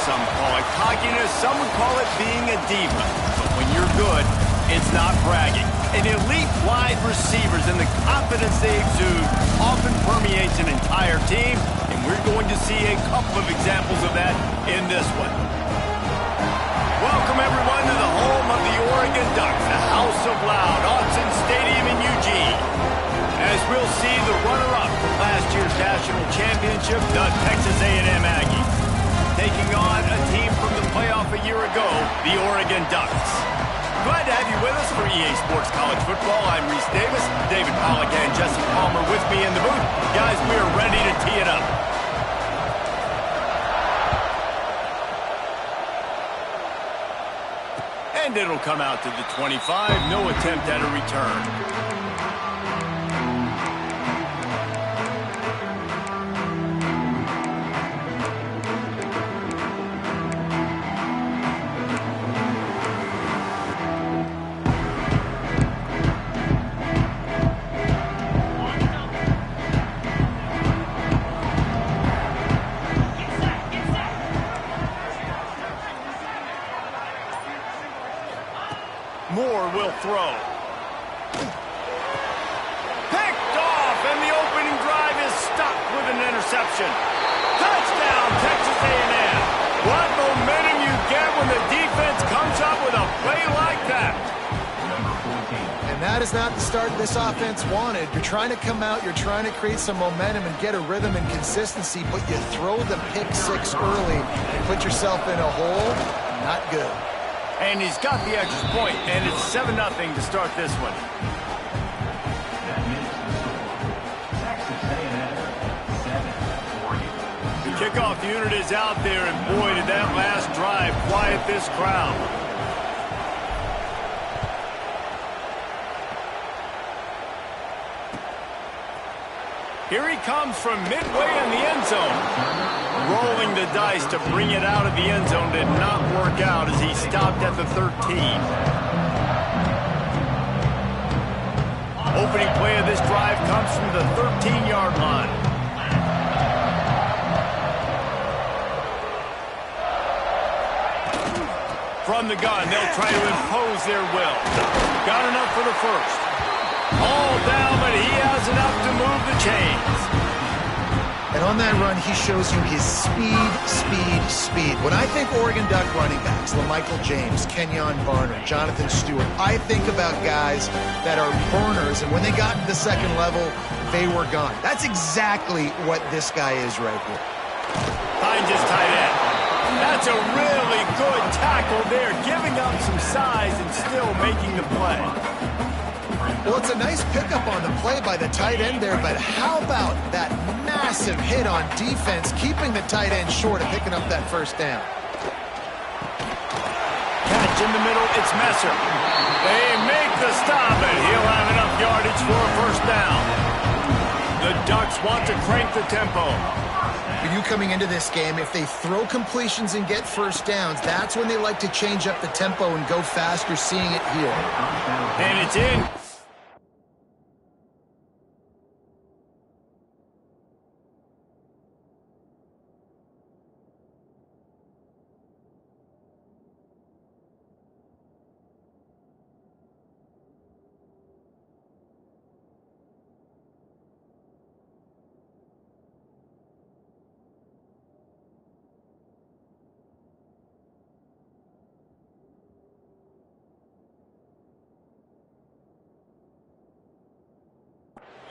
some call it cockiness, some would call it being a diva. But when you're good, it's not bragging. An elite wide receivers and the confidence they exude often permeates an entire team, and we're going to see a couple of examples of that in this one. Welcome, everyone, to the home of the Oregon Ducks, the House of Loud, Autzen Stadium in Eugene. As we'll see the runner-up from last year's national championship, the Texas A&M Aggies, taking on a team from the playoff a year ago, the Oregon Ducks. Glad to have you with us for EA Sports College Football. I'm Reese Davis, David Pollack and Jesse Palmer with me in the booth. Guys, we are ready to tee it up. And it'll come out to the 25. No attempt at a return. Moore will throw. Picked off, and the opening drive is stopped with an interception. Touchdown, Texas A&M. What momentum you get when the defense comes up with a play like that. And that is not the start this offense wanted. You're trying to come out, you're trying to create some momentum and get a rhythm and consistency, but you throw the pick six early and put yourself in a hole. Not good. And he's got the extra point, and it's 7-0 to start this one. The kickoff unit is out there, and boy, did that last drive quiet this crowd. Here he comes from midway in the end zone. Rolling the dice to bring it out of the end zone did not work out as he stopped at the 13. Opening play of this drive comes from the 13-yard line. From the gun, they'll try to impose their will. Got enough for the first. All down, but he has enough to move the chains. And on that run, he shows you his speed. When I think Oregon Duck running backs, LaMichael James, Kenyon Barner, Jonathan Stewart, I think about guys that are burners, and when they got to the second level, they were gone. That's exactly what this guy is right here. Finds his tight end. That's a really good tackle there, giving up some size and still making the play. Well, it's a nice pickup on the play by the tight end there, but how about that massive hit on defense, keeping the tight end short of picking up that first down? Catch in the middle, it's Messer. They make the stop, and he'll have enough yardage for a first down. The Ducks want to crank the tempo. For you coming into this game, if they throw completions and get first downs, that's when they like to change up the tempo and go fast. You're seeing it here. And it's in.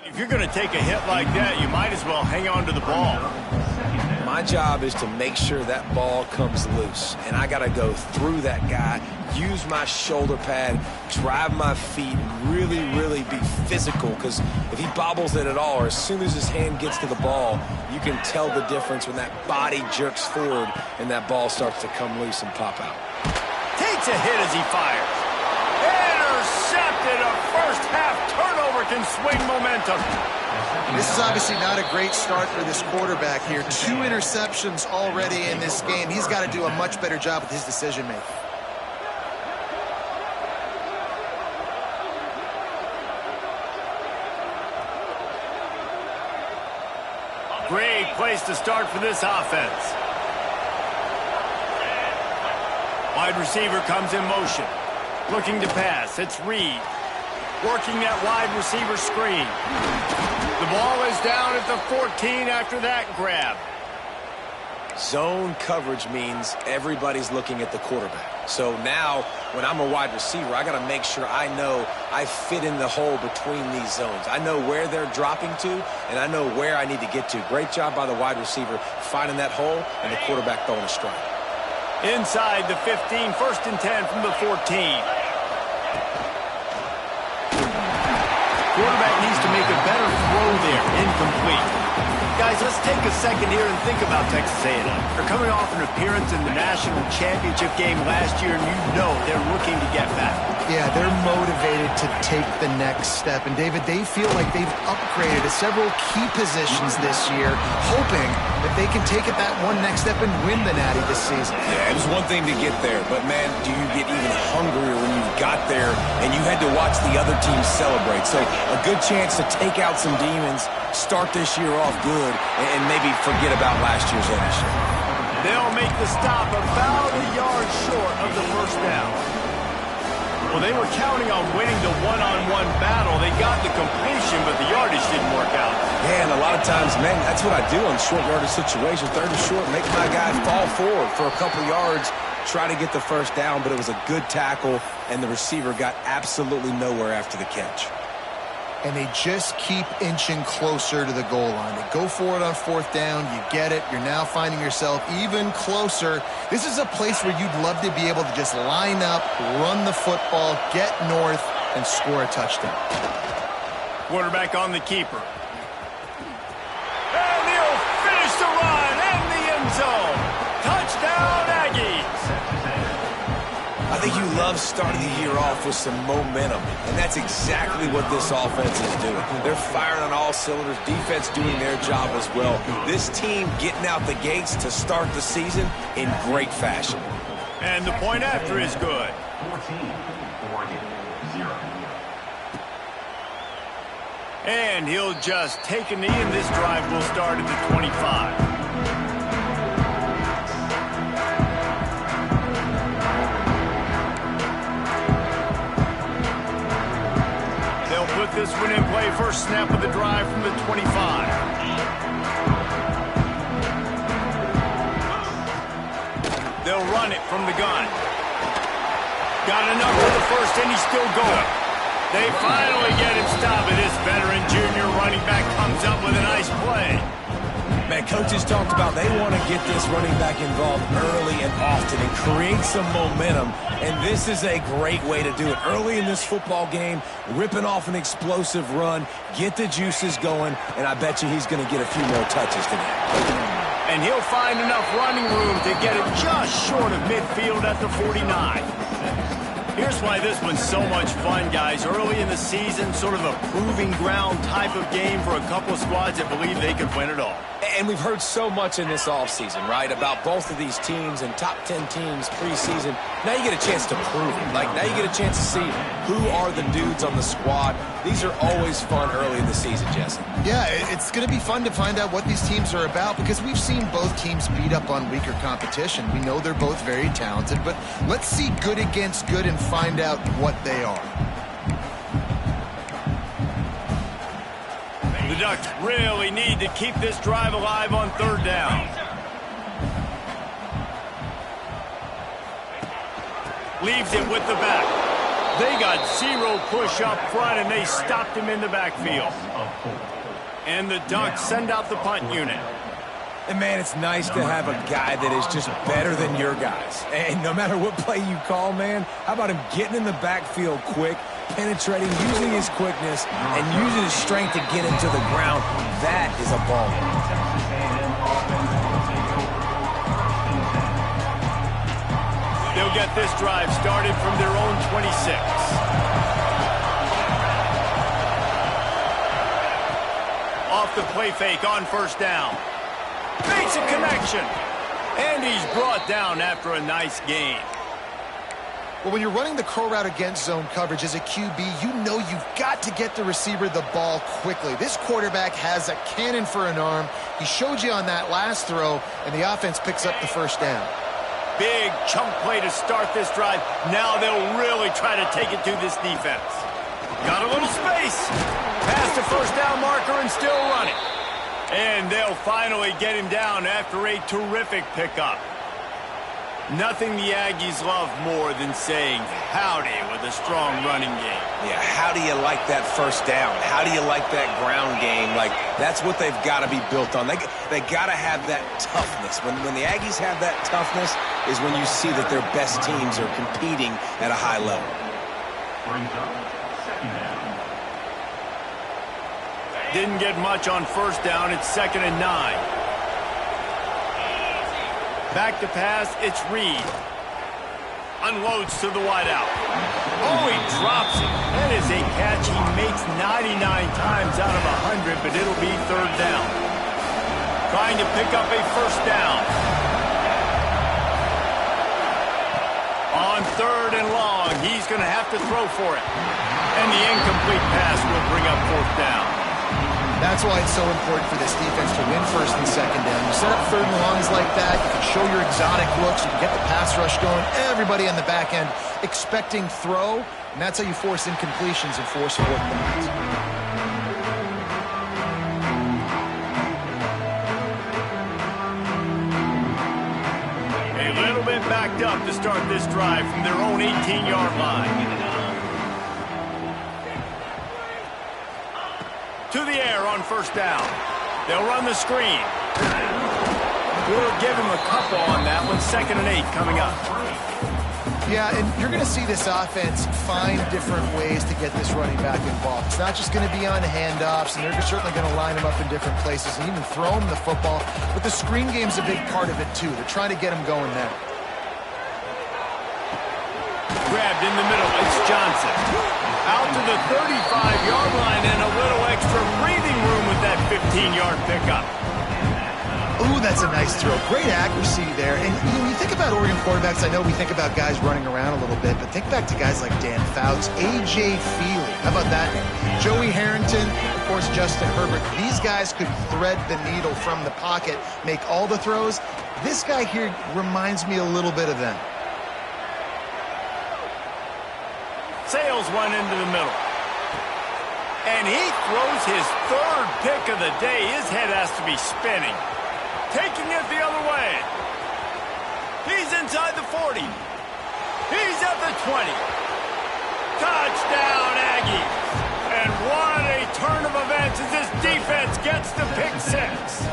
If you're going to take a hit like that, you might as well hang on to the ball. My job is to make sure that ball comes loose, and I got to go through that guy, use my shoulder pad, drive my feet, really be physical, because if he bobbles it at all, or as soon as his hand gets to the ball, you can tell the difference when that body jerks forward and that ball starts to come loose and pop out. Takes a hit as he fires. Intercepted. A first half turnover can swing momentum. This is obviously not a great start for this quarterback here. 2 interceptions already in this game. He's got to do a much better job with his decision-making. Great place to start for this offense. Wide receiver comes in motion. Looking to pass. It's Reed. Working that wide receiver screen. The ball is down at the 14 after that grab. Zone coverage means everybody's looking at the quarterback. So now, when I'm a wide receiver, I got to make sure I know I fit in the hole between these zones. I know where they're dropping to, and I know where I need to get to. Great job by the wide receiver finding that hole, and the quarterback throwing a strike. Inside the 15, 1st and 10 from the 14. Quarterback needs to make a better throw there. Incomplete. Guys, let's take a second here and think about Texas A&M. They're coming off an appearance in the national championship game last year, and you know they're looking to get back. Yeah, they're motivated to take the next step. And, David, they feel like they've upgraded to several key positions this year, hoping that they can take it that one next step and win the Natty this season. Yeah, it was one thing to get there, but, man, do you get even hungrier when you got there and you had to watch the other team celebrate? So a good chance to take out some demons, start this year off good, and maybe forget about last year's ownership. They'll make the stop about a yard short of the first down. Well, they were counting on winning the one-on-one battle. They got the completion, but the yardage didn't work out. Yeah, and a lot of times, man, that's what I do on short yardage situations. 3rd and short, make my guy fall forward for a couple yards, try to get the first down, but it was a good tackle, and the receiver got absolutely nowhere after the catch. And they just keep inching closer to the goal line. They go for it on 4th down. You get it. You're now finding yourself even closer. This is a place where you'd love to be able to just line up, run the football, get north, and score a touchdown. Quarterback on the keeper. And he'll finish the run in the end zone. Touchdown, Aggies. I think you love starting the year off with some momentum, and that's exactly what this offense is doing. They're firing on all cylinders, defense doing their job as well. This team getting out the gates to start the season in great fashion. And the point after is good. 14, Oregon, 0. And he'll just take a knee, and this drive will start at the 25. Put this one in play. First snap of the drive from the 25. They'll run it from the gun. Got enough for the first, and he's still going. They finally get him stopped, and this veteran junior running back comes up with a nice play. Man, coaches talked about they want to get this running back involved early and often and create some momentum, and this is a great way to do it. Early in this football game, ripping off an explosive run, get the juices going, and I bet you he's going to get a few more touches today. And he'll find enough running room to get it just short of midfield at the 49. Here's why this one's so much fun, guys. Early in the season, sort of a proving ground type of game for a couple of squads that believe they could win it all. And we've heard so much in this offseason, right, about both of these teams and top 10 teams preseason. Now you get a chance to prove it. Like, now you get a chance to see who are the dudes on the squad. These are always fun early in the season, Jesse. Yeah, it's going to be fun to find out what these teams are about because we've seen both teams beat up on weaker competition. We know they're both very talented, but let's see good against good and find out what they are. The Ducks really need to keep this drive alive on 3rd down. Leaves it with the back. They got 0 push up front, and they stopped him in the backfield. And the Ducks send out the punt unit. And, man, it's nice to have a guy that is just better than your guys. And no matter what play you call, man, how about him getting in the backfield quick, penetrating, using his quickness, and using his strength to get into the ground. That is a ball. They'll get this drive started from their own 26. Off the play fake on 1st down. Makes a connection. And he's brought down after a nice gain. Well, when you're running the curl route against zone coverage as a QB, you know you've got to get the receiver the ball quickly. This quarterback has a cannon for an arm. He showed you on that last throw, and the offense picks up the 1st down. big chunk play to start this drive. Now they'll really try to take it to this defense. Got a little space. Past the first down marker and still running. And they'll finally get him down after a terrific pickup. Nothing the Aggies love more than saying howdy with a strong running game. Yeah, how do you like that first down? How do you like that ground game? Like, that's what they've got to be built on. They got to have that toughness. When the Aggies have that toughness is when you see that their best teams are competing at a high level. Brings up second down. Didn't get much on first down. It's 2nd and 9. Back to pass, it's Reed. Unloads to the wideout. Oh, he drops it. That is a catch he makes 99 times out of 100, but it'll be 3rd down. Trying to pick up a first down. On 3rd and long, he's going to have to throw for it. And the incomplete pass will bring up 4th down. That's why it's so important for this defense to win 1st and 2nd down. You set up 3rd and longs like that, you can show your exotic looks, you can get the pass rush going, everybody on the back end expecting throw, and that's how you force incompletions and force 4th downs. A little bit backed up to start this drive from their own 18-yard line. To the air on first down. They'll run the screen. We'll give him a couple on that one. 2nd and 8 coming up. Yeah, and you're going to see this offense find different ways to get this running back involved. It's not just going to be on handoffs, and they're certainly going to line him up in different places and even throw him the football. But the screen game's a big part of it, too. They're trying to get him going now. Grabbed in the middle. It's Johnson. Out to the 35-yard line and a little extra breathing room with that 15-yard pickup. Ooh, that's a nice throw. Great accuracy there. And when you think about Oregon quarterbacks, I know we think about guys running around a little bit, but think back to guys like Dan Fouts, A.J. Feely. How about that name? Joey Harrington, of course, Justin Herbert. These guys could thread the needle from the pocket, make all the throws. This guy here reminds me a little bit of them. Sails one into the middle. And he throws his 3rd pick of the day. His head has to be spinning. Taking it the other way. He's inside the 40. He's at the 20. Touchdown, Aggies. And what a turn of events as this defense gets the pick 6.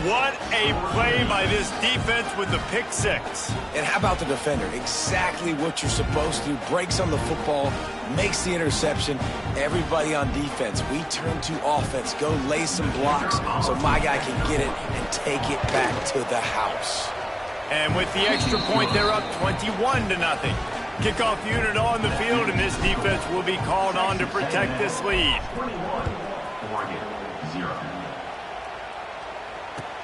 What a play by this defense with the pick 6. And how about the defender? Exactly what you're supposed to. Breaks on the football, makes the interception. Everybody on defense, we turn to offense. Go lay some blocks so my guy can get it and take it back to the house. And with the extra point, they're up 21-0. Kickoff unit on the field, and this defense will be called on to protect this lead. 21, Oregon, 0.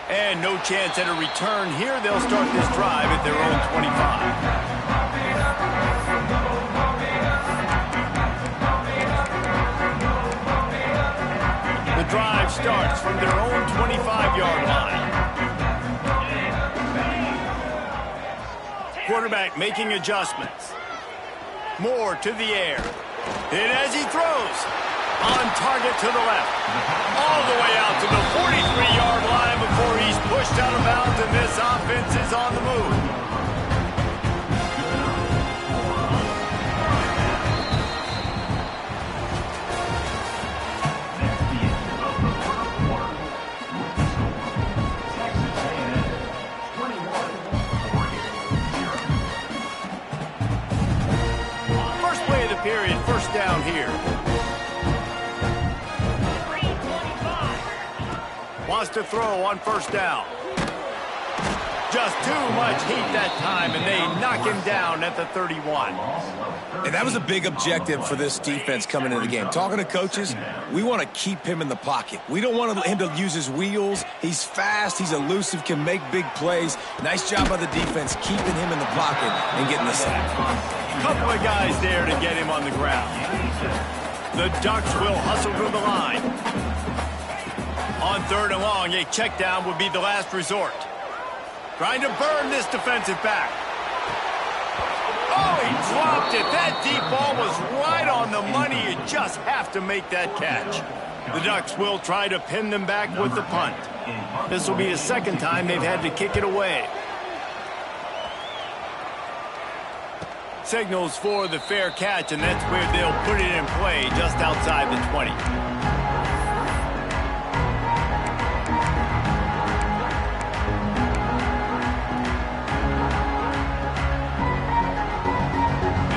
And no chance at a return here. They'll start this drive at their own 25. The drive starts from their own 25-yard line. Quarterback making adjustments. Moore to the air. And as he throws, on target to the left. All the way out to the 43-yard line before he's pushed out of bounds, and this offense is on the move. First play of the period, first down here. Wants to throw on first down. Just too much heat that time, and they knock him down at the 31. And that was a big objective for this defense coming into the game. Talking to coaches, we want to keep him in the pocket. We don't want him to use his wheels. He's fast, he's elusive, can make big plays. Nice job by the defense keeping him in the pocket and getting the sack. A couple of guys there to get him on the ground. The Ducks will hustle to the line. On third and long, a check down would be the last resort. Trying to burn this defensive back. Oh, he dropped it. That deep ball was right on the money. You just have to make that catch. The Ducks will try to pin them back with the punt. This will be the second time they've had to kick it away. Signals for the fair catch, and that's where they'll put it in play just outside the 20.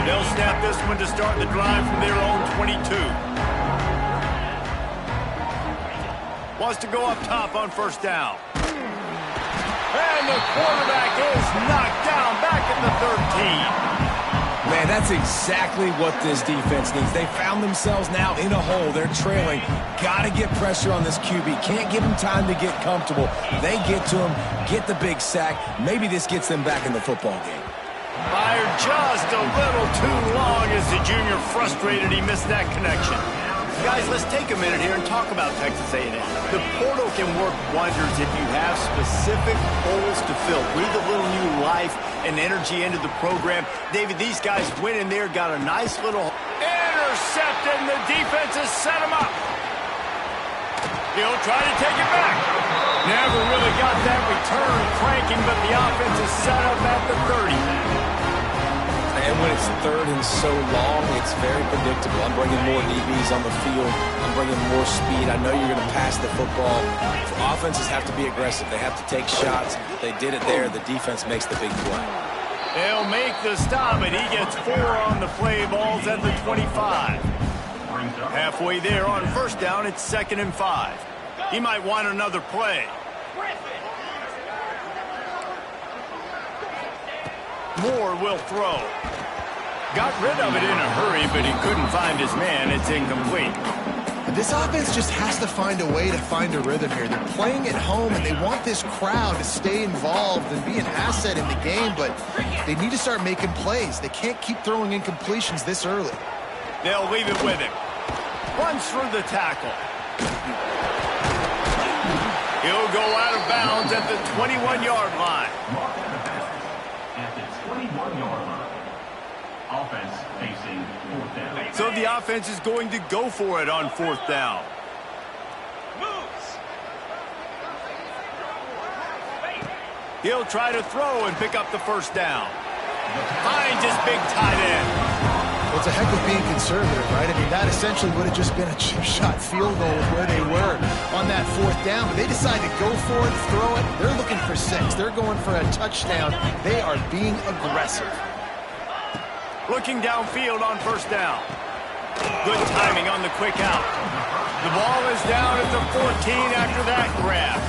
They'll snap this one to start the drive from their own 22. Wants to go up top on first down. And the quarterback is knocked down back at the 13. Man, that's exactly what this defense needs. They found themselves now in a hole. They're trailing. Got to get pressure on this QB. Can't give him time to get comfortable. They get to him, get the big sack. Maybe this gets them back in the football game. Fired just a little too long as the junior frustrated he missed that connection. Guys, let's take a minute here and talk about Texas A&M. The portal can work wonders if you have specific holes to fill. Breathe a little new life and energy into the program. David, these guys went in there, got a nice little intercept, and the defense has set him up. He'll try to take it back. Never really got that return cranking, but the offense is set up at the 30. And when it's third and so long, it's very predictable. I'm bringing more DBs on the field. I'm bringing more speed. I know you're going to pass the football. Offenses have to be aggressive. They have to take shots. They did it there. The defense makes the big play. They'll make the stop, and he gets 4 on the play. Ball's at the 25. Halfway there on first down, it's 2nd and 5. He might want another play. Moore will throw. Got rid of it in a hurry, but he couldn't find his man. It's incomplete. This offense just has to find a way to find a rhythm here. They're playing at home, and they want this crowd to stay involved and be an asset in the game, but they need to start making plays. They can't keep throwing incompletions this early. They'll leave it with him. Runs through the tackle. He'll go out of bounds at the 21-yard line. At the 21-yard line. Offense facing 4th down. So the offense is going to go for it on 4th down. He'll try to throw and pick up the first down. Finds his big tight end. Well, it's a heck of being conservative, right? I mean, that essentially would have just been a chip shot field goal with where they were on that 4th down. But they decided to go for it, throw it. They're looking for 6. They're going for a touchdown. They are being aggressive. Looking downfield on first down. Good timing on the quick out. The ball is down at the 14 after that grab.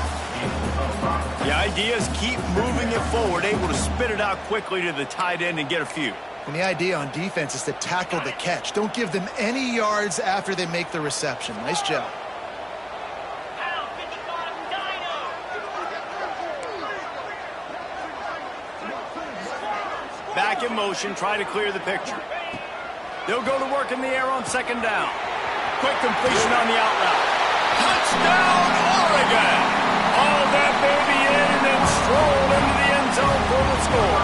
The idea is keep moving it forward, able to spit it out quickly to the tight end and get a few. And the idea on defense is to tackle the catch. Don't give them any yards after they make the reception. Nice job. Back in motion, try to clear the picture. They'll go to work in the air on 2nd down. Quick completion on the out route. Touchdown, Oregon! All that baby in and then strolled into the end zone for the score.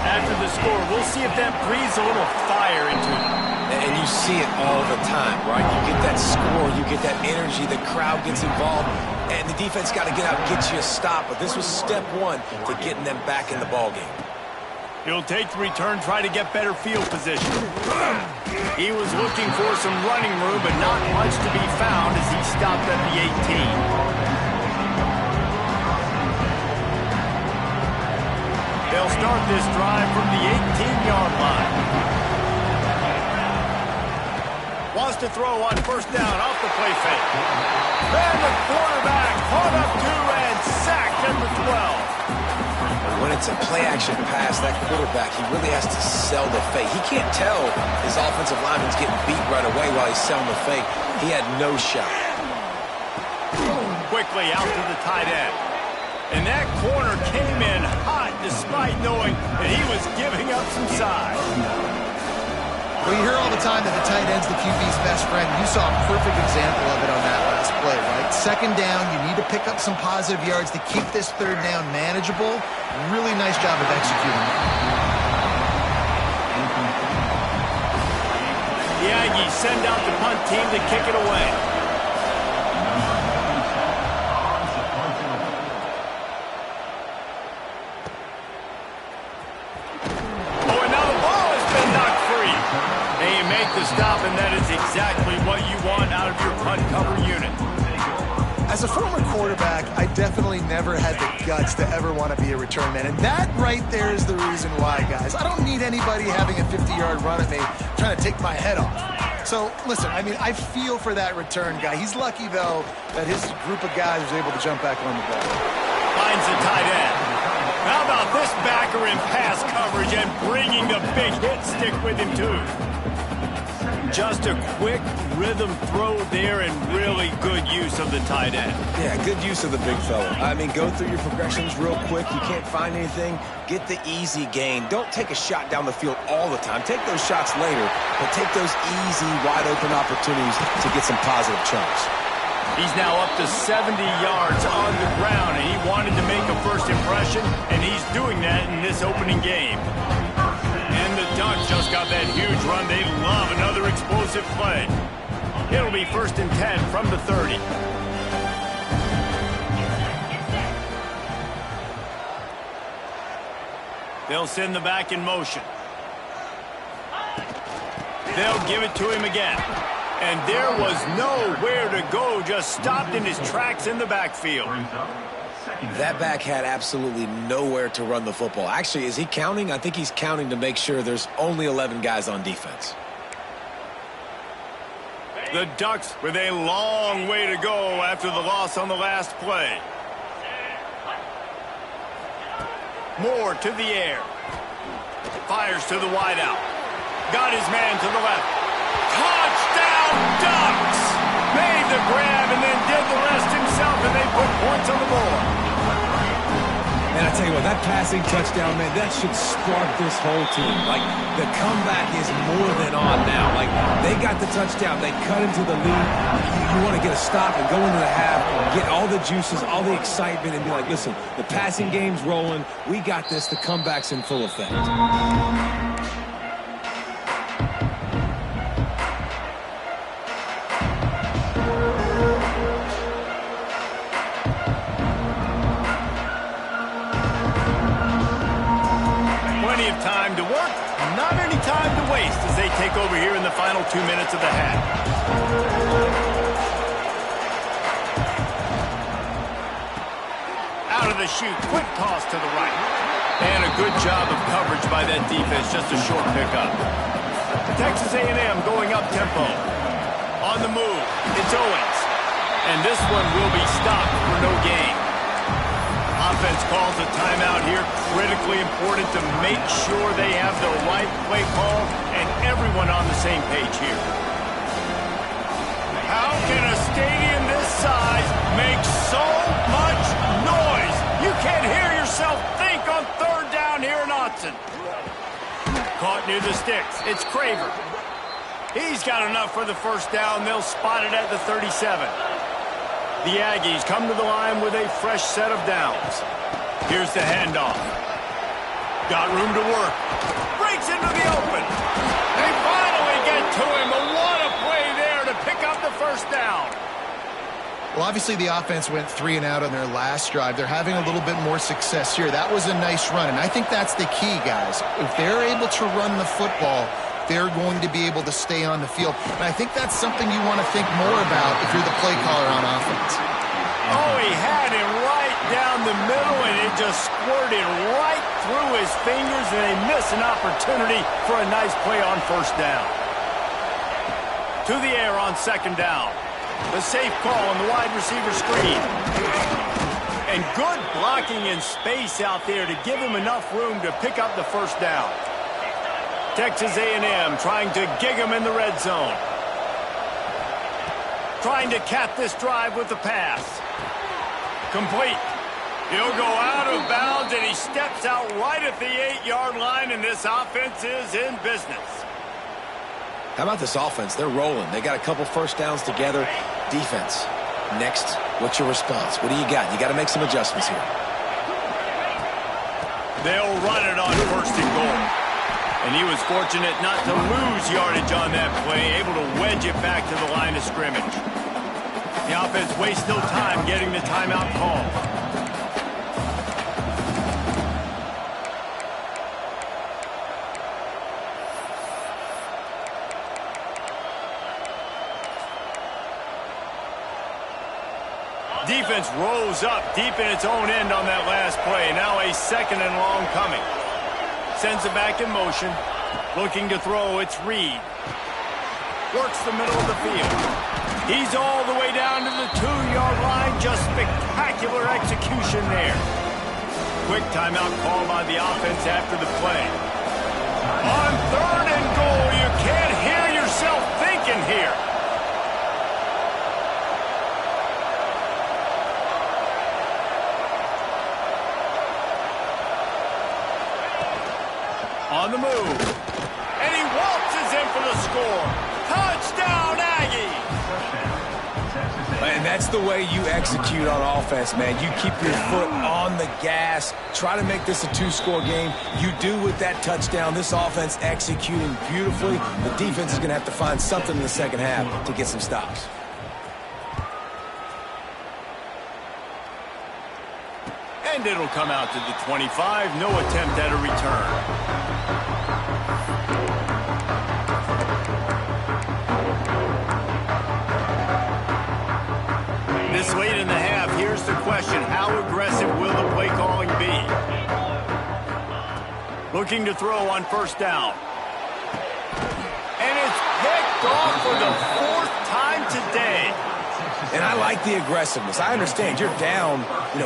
After the score, we'll see if that breathes a little fire into it. And you see it all the time, right? You get that score, you get that energy, the crowd gets involved, and the defense got to get out and get you a stop. But this was step 1 to getting them back in the ballgame. He'll take the return, try to get better field position. He was looking for some running room, but not much to be found as he stopped at the 18. They'll start this drive from the 18-yard line. Wants to throw on first down off the play fake. And the quarterback caught up to and sacked at the 12. When it's a play-action pass, that quarterback, he really has to sell the fake. He can't tell his offensive lineman's getting beat right away while he's selling the fake. He had no shot. Quickly out to the tight end. And that corner came in hot despite knowing that he was giving up some size. Well, you hear all the time that the tight end's the QB's best friend. You saw a perfect example of it on that last play, right? Second down, you need to pick up some positive yards to keep this third down manageable. Really nice job of executing. The Aggies send out the punt team to kick it away. The stop, and that is exactly what you want out of your punt cover unit. As a former quarterback, I definitely never had the guts to ever want to be a return man, and that right there is the reason why, guys. I don't need anybody having a 50-yard run at me trying to take my head off. So, listen, I mean, I feel for that return guy. He's lucky, though, that his group of guys was able to jump back on the ball. Finds the tight end. How about this backer in pass coverage and bringing the big hit stick with him, too? Just a quick rhythm throw there and really good use of the tight end. Yeah, good use of the big fella. I mean, go through your progressions real quick. You can't find anything. Get the easy gain. Don't take a shot down the field all the time. Take those shots later, but take those easy, wide-open opportunities to get some positive chunks. He's now up to 70 yards on the ground, and he wanted to make a first impression, and he's doing that in this opening game. And the Ducks just got that huge run. They love another explosive play. It'll be 1st and 10 from the 30. They'll send the back in motion. They'll give it to him again. And there was nowhere to go, just stopped in his tracks in the backfield. That back had absolutely nowhere to run the football. Actually, is he counting? I think he's counting to make sure there's only 11 guys on defense. The Ducks with a long way to go after the loss on the last play. Moore to the air. Fires to the wideout. Got his man to the left. Touchdown, Ducks! Made the grab and then did the rest himself, and they put points on the board. And I tell you what, that passing touchdown, man, that should spark this whole team. Like, the comeback is more than on now. Like, they got the touchdown. They cut into the lead. You want to get a stop and go into the half, get all the juices, all the excitement, and be like, listen, the passing game's rolling. We got this. The comeback's in full effect. Time to work, not any time to waste as they take over here in the final 2 minutes of the half. Out of the chute, quick toss to the right. And a good job of coverage by that defense, just a short pickup. Texas A&M going up tempo. On the move, it's Owens. And this one will be stopped for no gain. Offense calls a timeout here. Critically important to make sure they have the right play call and everyone on the same page here. How can a stadium this size make so much noise? You can't hear yourself think on 3rd down here in Autzen. Caught near the sticks. It's Craver. He's got enough for the 1st down. They'll spot it at the 37. The Aggies come to the line with a fresh set of downs. Here's the handoff. Got room to work. Breaks into the open. They finally get to him. But what a play there to pick up the 1st down. Well, obviously the offense went 3 and out on their last drive. They're having a little bit more success here. That was a nice run, and I think that's the key, guys. If they're able to run the football, they're going to be able to stay on the field. And I think that's something you want to think more about if you're the play caller on offense. Oh, he had it right down the middle, and it just squirted right through his fingers, and they miss an opportunity for a nice play on 1st down. To the air on 2nd down. The safe call on the wide receiver screen. And good blocking in space out there to give him enough room to pick up the 1st down. Texas A&M trying to gig him in the red zone. Trying to cap this drive with the pass. Complete. He'll go out of bounds, and he steps out right at the 8-yard line, and this offense is in business. How about this offense? They're rolling. They got a couple first downs together. Defense. Next, what's your response? What do you got? You got to make some adjustments here. They'll run it on 1st and goal. And he was fortunate not to lose yardage on that play, able to wedge it back to the line of scrimmage. The offense wastes no time getting the timeout call. Defense rolls up deep in its own end on that last play. Now a 2nd and long coming. Sends it back in motion. Looking to throw, it's Reed. Works the middle of the field. He's all the way down to the 2-yard line. Just spectacular execution there. Quick timeout call by the offense after the play. On 3rd and goal, you can't hear yourself thinking here. On the move. And he waltzes in for the score. Touchdown, Aggie! And that's the way you execute on offense, man. You keep your foot on the gas. Try to make this a 2-score game. You do with that touchdown. This offense executing beautifully. The defense is going to have to find something in the second half to get some stops. And it'll come out to the 25. No attempt at a return. This late in the half, here's the question. How aggressive will the play calling be? Looking to throw on 1st down. And it's picked off for the 4th time today. And I like the aggressiveness. I understand you're down,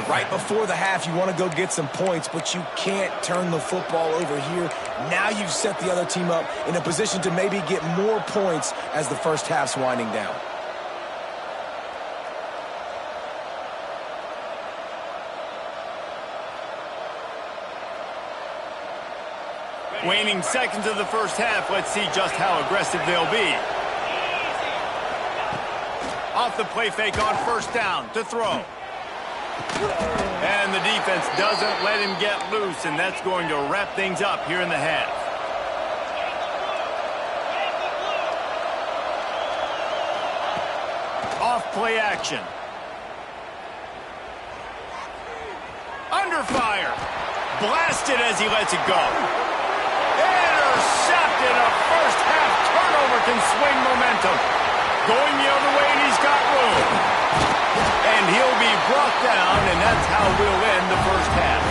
right before the half. You want to go get some points, but you can't turn the football over here. Now you've set the other team up in a position to maybe get more points as the first half's winding down. Waning seconds of the first half. Let's see just how aggressive they'll be. Off the play fake on 1st down to throw. And the defense doesn't let him get loose, and that's going to wrap things up here in the half. Off play action. Under fire. Blasted as he lets it go. Intercepted. A first half turnover can swing momentum. Going the other way, and he's got room. And he'll be brought down, and that's how we'll end the first half.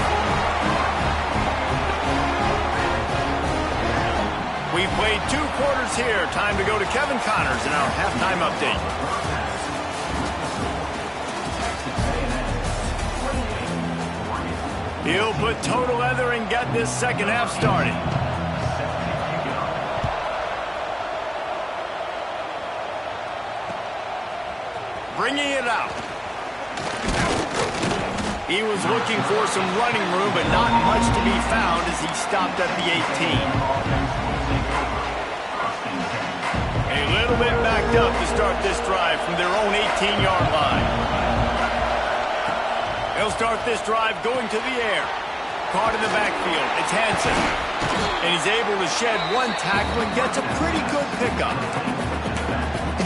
We've played 2 quarters here. Time to go to Kevin Connors in our halftime update. He'll put toe to leather and get this second half started. Bringing it out. He was looking for some running room, but not much to be found as he stopped at the 18. A little bit backed up to start this drive from their own 18-yard line. They'll start this drive going to the air. Caught in the backfield. It's Hansen. And he's able to shed one tackle and gets a pretty good pickup.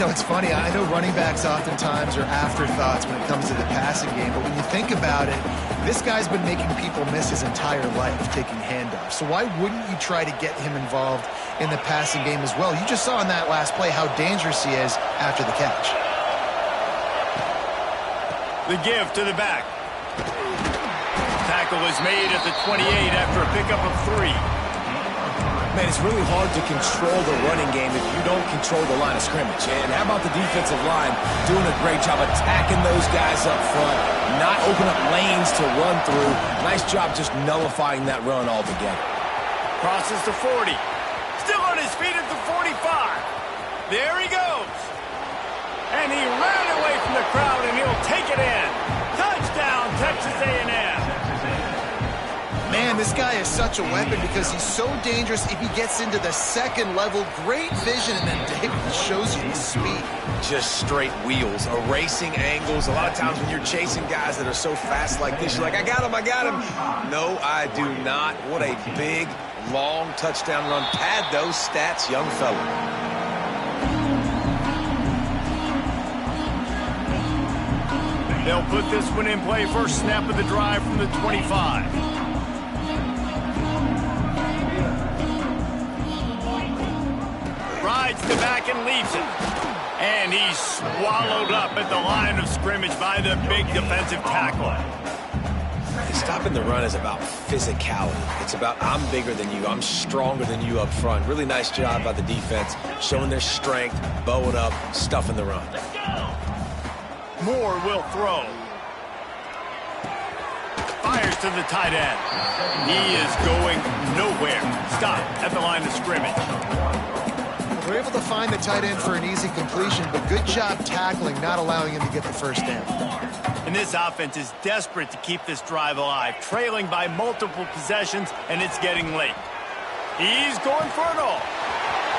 It's funny. I know running backs oftentimes are afterthoughts when it comes to the passing game, but when you think about it, this guy's been making people miss his entire life taking handoffs. So why wouldn't you try to get him involved in the passing game as well? You just saw in that last play how dangerous he is after the catch. The give to the back. Tackle is made at the 28 after a pickup of 3. Man, it's really hard to control the running game if you don't control the line of scrimmage. And how about the defensive line doing a great job attacking those guys up front, not opening up lanes to run through. Nice job just nullifying that run altogether. Crosses to 40. Still on his feet at the 45. There he goes. And he ran away from the crowd, and he'll take it in. Touchdown, Texas A&M. Man, this guy is such a weapon because he's so dangerous if he gets into the second level. Great vision, and then David shows you the speed. Just straight wheels, erasing angles. A lot of times when you're chasing guys that are so fast like this, you're like, I got him, I got him. No, I do not. What a big, long touchdown run. Pad those stats, young fella. They'll put this one in play. First snap of the drive from the 25. Rides the back and leaves it. And he's swallowed up at the line of scrimmage by the big defensive tackle. Stopping the run is about physicality. It's about I'm bigger than you, I'm stronger than you up front. Really nice job by the defense, showing their strength, bowing up, stuffing the run. Moore will throw. Fires to the tight end. He is going nowhere. Stop at the line of scrimmage. We're able to find the tight end for an easy completion, but good job tackling, not allowing him to get the first down. And this offense is desperate to keep this drive alive, trailing by multiple possessions, and it's getting late. He's going for it all.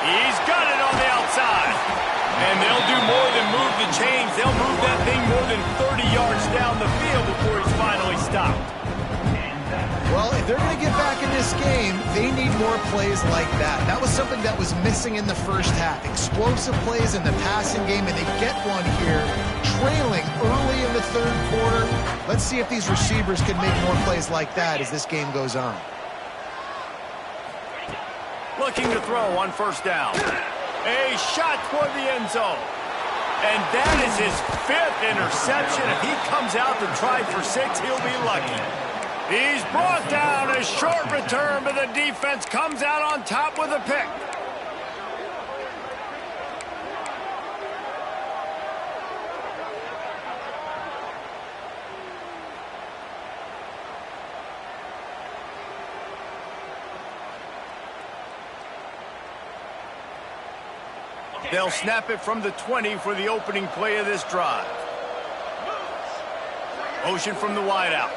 He's got it on the outside. And they'll do more than move the chains. They'll move that thing more than 30 yards down the field before he's finally stopped. Well, if they're going to get back in this game, they need more plays like that. That was something that was missing in the first half. Explosive plays in the passing game, and they get one here, trailing early in the third quarter. Let's see if these receivers can make more plays like that as this game goes on. Looking to throw on first down. A shot toward the end zone. And that is his 5th interception. If he comes out to try for 6, he'll be lucky. He's brought down. A short return, but the defense comes out on top with a pick. They'll snap it from the 20 for the opening play of this drive. Motion from the wideout.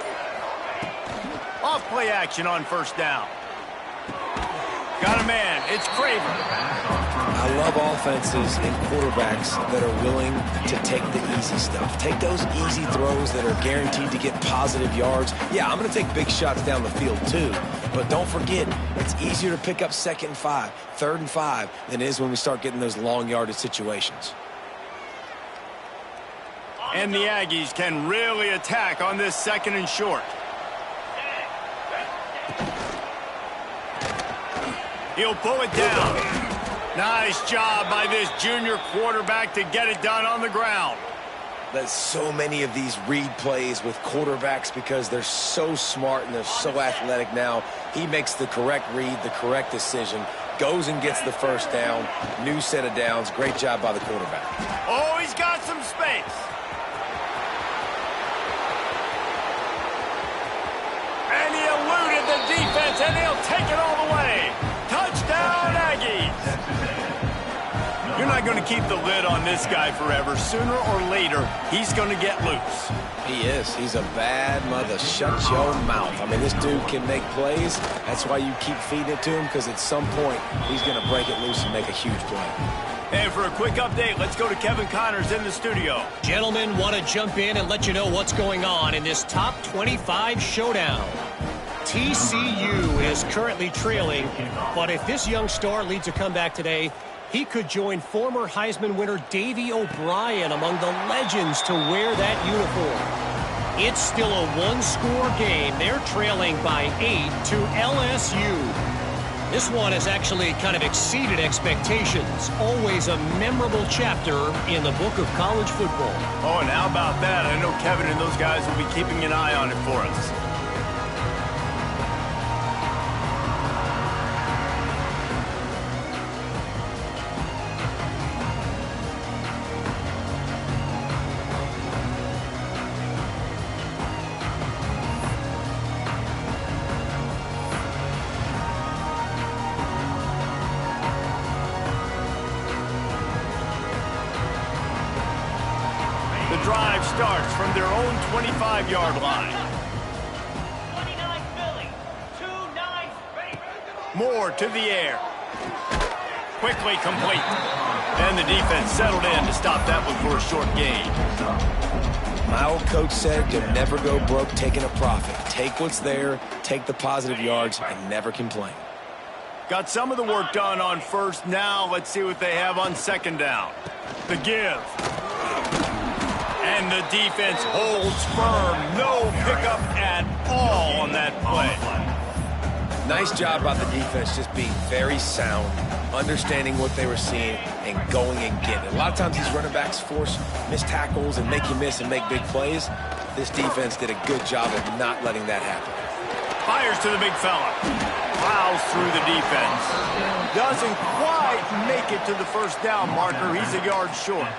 Off play action on first down. Got a man. It's Craver. I love offenses and quarterbacks that are willing to take the easy stuff. Take those easy throws that are guaranteed to get positive yards. Yeah, I'm going to take big shots down the field too. But don't forget, it's easier to pick up 2nd and 5, 3rd and 5 than it is when we start getting those long yardage situations. And the Aggies can really attack on this 2nd and short. He'll pull it down. Nice job by this junior quarterback to get it done on the ground. There's so many of these read plays with quarterbacks because they're so smart and they're so athletic now. He makes the correct read, the correct decision, goes and gets the first down, new set of downs. Great job by the quarterback. Oh, he's got some space. And he eluded the defense, and he'll take it all the way. Touchdown, Aggies. You're not going to keep the lid on this guy forever. Sooner or later, he's going to get loose. He is. He's a bad mother. Shut your mouth. I mean, this dude can make plays. That's why you keep feeding it to him, because at some point, he's going to break it loose and make a huge play. And for a quick update, let's go to Kevin Connors in the studio. Gentlemen, want to jump in and let you know what's going on in this top 25 showdown. TCU is currently trailing, but if this young star leads a comeback today, he could join former Heisman winner Davey O'Brien among the legends to wear that uniform. It's still a one-score game. They're trailing by 8 to LSU. This one has actually kind of exceeded expectations. Always a memorable chapter in the book of college football. Oh, and how about that? I know Kevin and those guys will be keeping an eye on it for us. The drive starts from their own 25-yard line. More to the air. Quickly complete. And the defense settled in to stop that one for a short gain. My old coach said to never go broke taking a profit. Take what's there, take the positive yards, and never complain. Got some of the work done on first. Now let's see what they have on second down. The give. And the defense holds firm. No pickup at all on that play. Nice job by the defense just being very sound, understanding what they were seeing, and going and getting it. A lot of times these running backs force missed tackles and make you miss and make big plays. This defense did a good job of not letting that happen. Fires to the big fella. Plows through the defense. Doesn't quite make it to the first down marker. He's a yard short.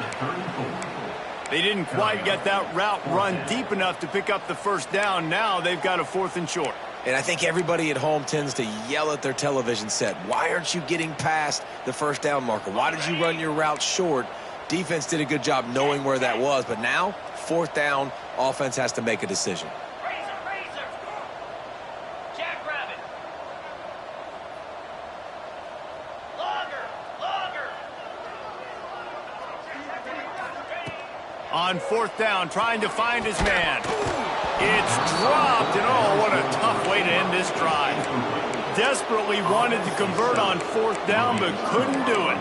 They didn't quite get that route run deep enough to pick up the first down. Now they've got a 4th and short. And I think everybody at home tends to yell at their television set, why aren't you getting past the first down marker? Why did you run your route short? Defense did a good job knowing where that was, but now, 4th down, offense has to make a decision. Jackrabbit. On 4th down, trying to find his man. It's dropped, and oh, what a tough way to end this drive. Desperately wanted to convert on 4th down, but couldn't do it.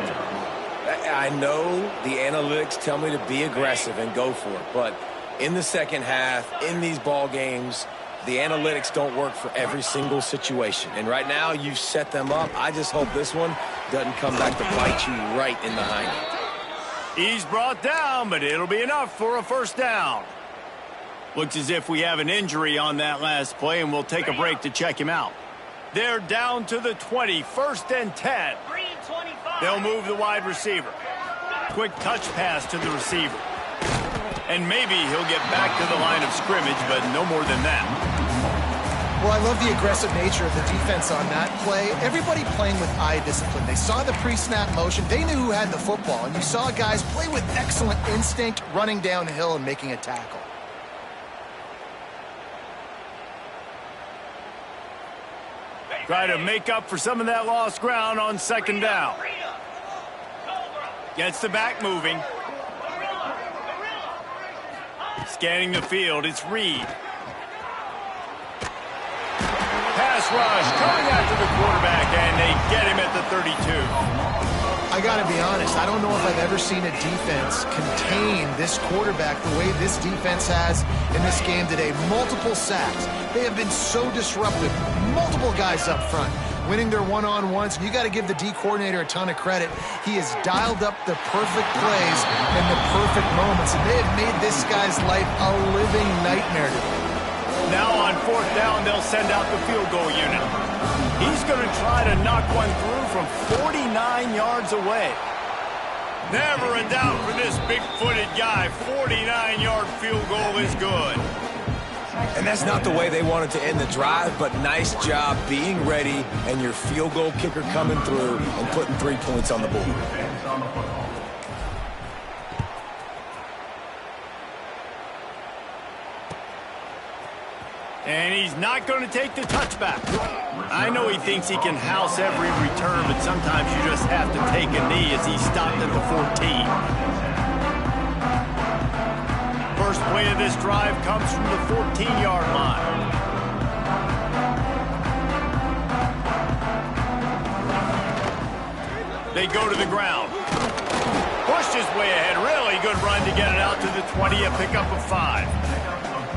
I know the analytics tell me to be aggressive and go for it, but in the second half, in these ball games, the analytics don't work for every single situation. And right now, you've set them up. I just hope this one doesn't come back to bite you right in the hind end. He's brought down, but it'll be enough for a first down. Looks as if we have an injury on that last play, and we'll take a break to check him out. They're down to the 20, 1st and 10. They'll move the wide receiver. Quick touch pass to the receiver. And maybe he'll get back to the line of scrimmage, but no more than that. Well, I love the aggressive nature of the defense on that play. Everybody playing with eye discipline. They saw the pre-snap motion. They knew who had the football. And you saw guys play with excellent instinct, running downhill and making a tackle. Try to make up for some of that lost ground on second down. Gets the back moving. Scanning the field, it's Reed. Pass rush coming after the quarterback, and they get him at the 32. I got to be honest, I don't know if I've ever seen a defense contain this quarterback the way this defense has in this game today. Multiple sacks. They have been so disruptive. Multiple guys up front winning their one-on-ones. You got to give the D coordinator a ton of credit. He has dialed up the perfect plays and the perfect moments, and they have made this guy's life a living nightmare today. Now on 4th down, they'll send out the field goal unit. He's going to try to knock one through from 49 yards away. Never a doubt for this big-footed guy. 49-yard field goal is good. And that's not the way they wanted to end the drive, but nice job being ready and your field goal kicker coming through and putting 3 points on the board. And he's not going to take the touchback. I know he thinks he can house every return, but sometimes you just have to take a knee as he stopped at the 14. First play of this drive comes from the 14-yard line. They go to the ground. Pushed his way ahead. Really good run to get it out to the 20, a pickup of 5.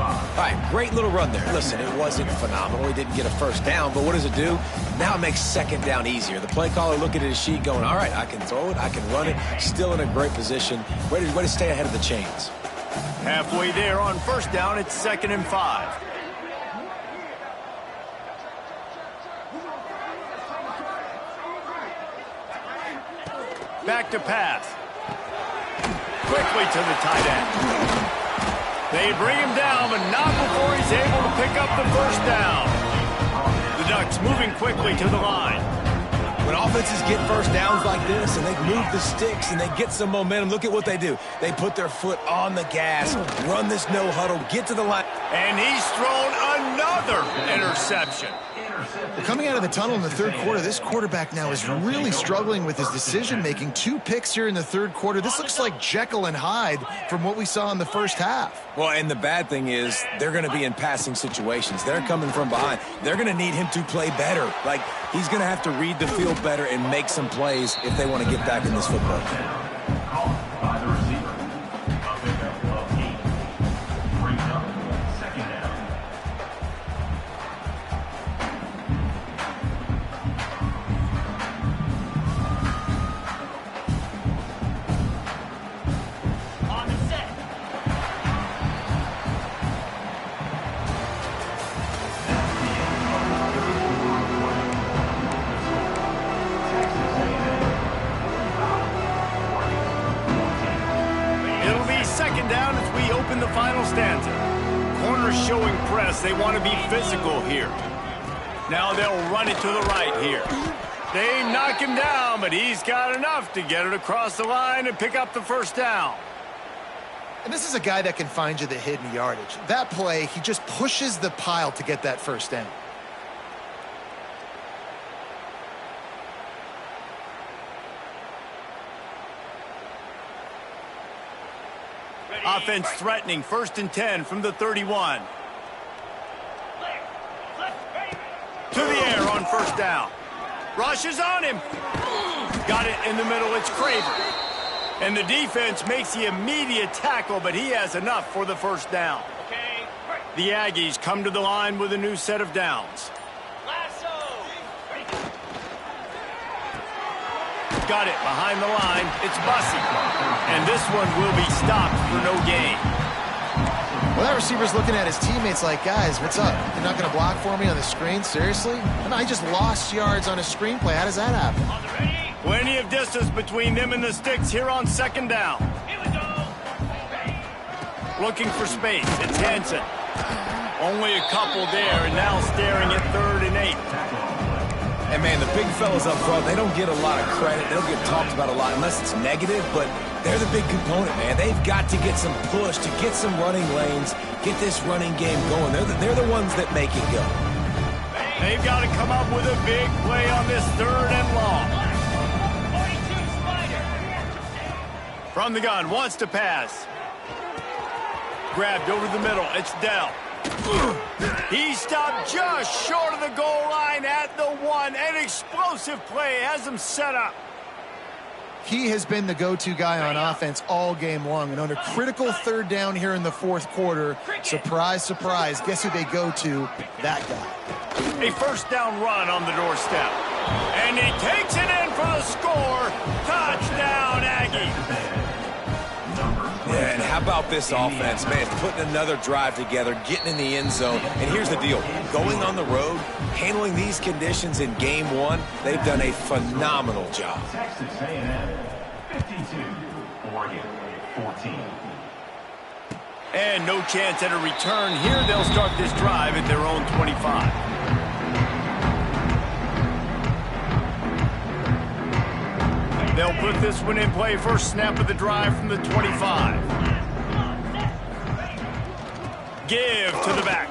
All right, great little run there. Listen, it wasn't phenomenal. He didn't get a first down, but what does it do? Now it makes second down easier. The play caller looking at his sheet going, all right, I can throw it, I can run it. Still in a great position. Way to stay ahead of the chains. Halfway there on first down, it's 2nd and 5. Back to pass. Quickly to the tight end. They bring him down, but not before he's able to pick up the first down. The Ducks moving quickly to the line. When offenses get first downs like this and they move the sticks and they get some momentum, look at what they do. They put their foot on the gas, run this no huddle, get to the line. And he's thrown another interception. Well, coming out of the tunnel in the third quarter, this quarterback now is really struggling with his decision-making. 2 picks here in the third quarter. This looks like Jekyll and Hyde from what we saw in the first half. Well, and the bad thing is they're going to be in passing situations. They're coming from behind. They're going to need him to play better. Like, he's going to have to read the field better and make some plays if they want to get back in this football game. Caught by the receiver. A pickup of 8. Brings up 2nd down. On the set. It'll be 2nd down as we open the final stanza. Corners showing press. They want to be physical here. Now they'll run it to the right here. They knock him down, but he's got enough to get it across the line and pick up the 1st down. And this is a guy that can find you the hidden yardage. That play, he just pushes the pile to get that 1st down. Offense threatening, 1st and 10 from the 31. To the air on 1st down. Rush is on him. Got it in the middle. It's Craver. And the defense makes the immediate tackle, but he has enough for the 1st down. The Aggies come to the line with a new set of downs. Got it behind the line. It's Bussey. And this one will be stopped for no gain. Well, that receiver's looking at his teammates like, guys, what's up? You're not going to block for me on the screen? Seriously? And I just lost yards on a screenplay. How does that happen? Plenty of distance between them and the sticks here on 2nd down. Looking for space. It's Hansen. Only a couple there, and now staring at 3rd and 8. And, man, the big fellas up front, they don't get a lot of credit. They don't get talked about a lot unless it's negative, but they're the big component, man. They've got to get some push, to get some running lanes, get this running game going. They're the ones that make it go. They've got to come up with a big play on this 3rd and long. From the gun, wants to pass. Grabbed over the middle. It's Dell. He stopped just short of the goal line at the 1. An explosive play has him set up. He has been the go-to guy on offense all game long. And under critical 3rd down here in the 4th quarter, surprise, surprise, guess who they go to? That guy. A 1st down run on the doorstep. And he takes it in for the score. Touchdown, Aggie. Yeah, and how about this offense, man? Putting another drive together, getting in the end zone. And here's the deal. Going on the road, handling these conditions in game 1, they've done a phenomenal job. Texas A&M 52, Oregon 14. And no chance at a return here. They'll start this drive at their own 25. They'll put this one in play. First snap of the drive from the 25. Give to the back.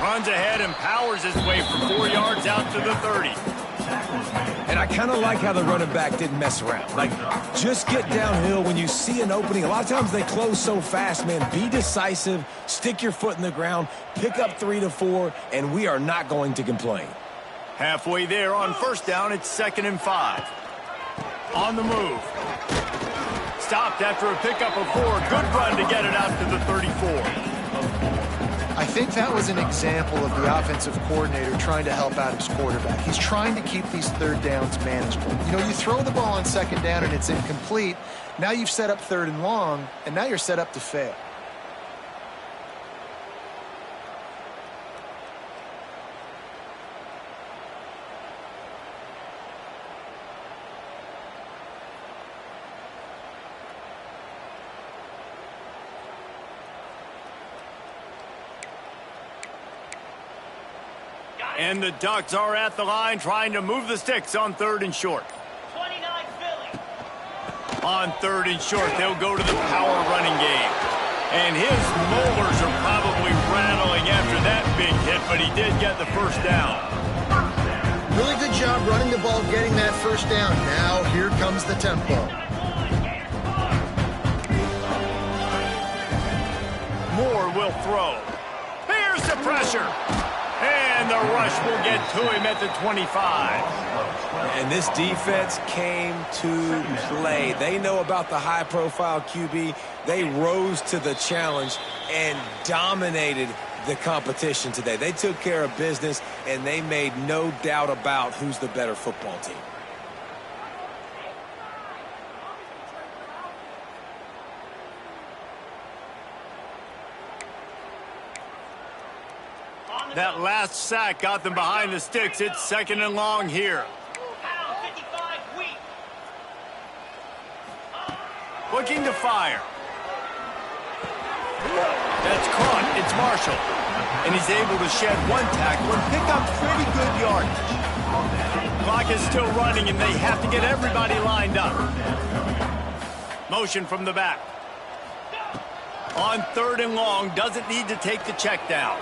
Runs ahead and powers his way for 4 yards out to the 30. And I kind of like how the running back didn't mess around. Like, just get downhill when you see an opening. A lot of times they close so fast, man. Be decisive, stick your foot in the ground, pick up 3 to 4, and we are not going to complain. Halfway there on 1st down, it's 2nd and 5. On the move. Stopped after a pickup of 4. Good run to get it out to the 34. I think that was an example of the offensive coordinator trying to help out his quarterback. He's trying to keep these 3rd downs manageable. You know, you throw the ball on 2nd down and it's incomplete. Now you've set up 3rd and long, and now you're set up to fail. And the Ducks are at the line trying to move the sticks on 3rd and short. 29 Philly. On 3rd and short, they'll go to the power running game. And his molars are probably rattling after that big hit, but he did get the first down. Really good job running the ball, getting that first down. Now here comes the tempo. Moore will throw. Here's the pressure. And the rush will get to him at the 25. And this defense came to play. They know about the high-profile QB. They rose to the challenge and dominated the competition today. They took care of business, and they made no doubt about who's the better football team. That last sack got them behind the sticks. It's 2nd and long here. Looking to fire. That's caught. It's Marshall. And he's able to shed one tackle and pick up pretty good yardage. Clock is still running, and they have to get everybody lined up. Motion from the back. On 3rd and long, doesn't need to take the check down.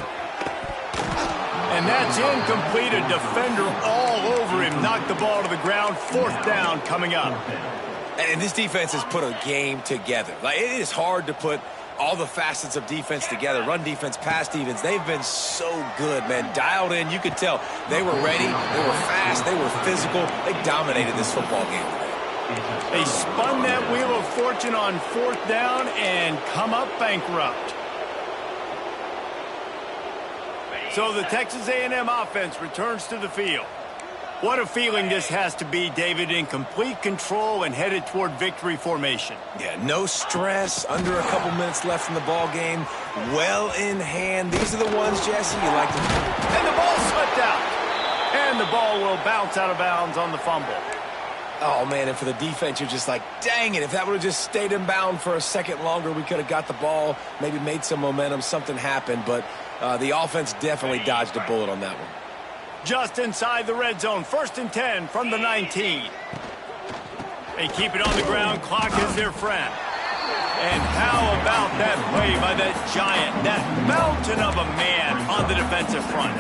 And that's incomplete. A defender all over him. Knocked the ball to the ground. 4th down coming up. And this defense has put a game together. Like, it is hard to put all the facets of defense together. Run defense, pass defense. They've been so good, man. Dialed in. You could tell they were ready. They were fast. They were physical. They dominated this football game. They spun that wheel of fortune on 4th down and come up bankrupt. So the Texas A&M offense returns to the field. What a feeling this has to be, David, in complete control and headed toward victory formation. Yeah, no stress, under a couple minutes left in the ball game, well in hand. These are the ones, Jesse, you like to... And the ball slipped out. And the ball will bounce out of bounds on the fumble. Oh, man, and for the defense, you're just like, dang it, if that would have just stayed in bound for a second longer, we could have got the ball, maybe made some momentum, something happened, but the offense definitely dodged a bullet on that one. Just inside the red zone, 1st and 10 from the 19. They keep it on the ground, clock is their friend. And how about that play by that giant, that mountain of a man on the defensive front?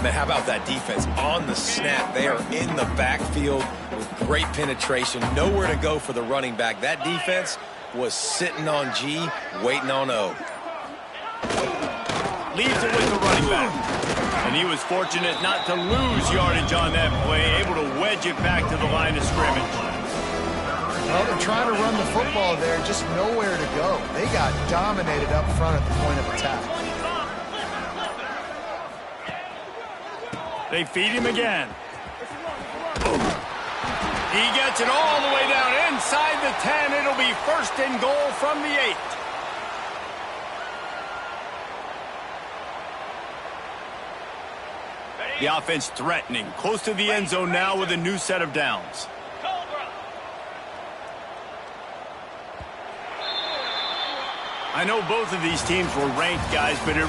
Man, how about that defense on the snap? They are in the backfield with great penetration, nowhere to go for the running back. That defense was sitting on G, waiting on O. Leaves it with the running back. And he was fortunate not to lose yardage on that play, able to wedge it back to the line of scrimmage. Well, they're trying to run the football there, just nowhere to go. They got dominated up front at the point of attack. They feed him again. He gets it all the way down inside the 10. It'll be 1st and goal from the 8. The offense threatening, close to the end zone now with a new set of downs. I know both of these teams were ranked, guys, but it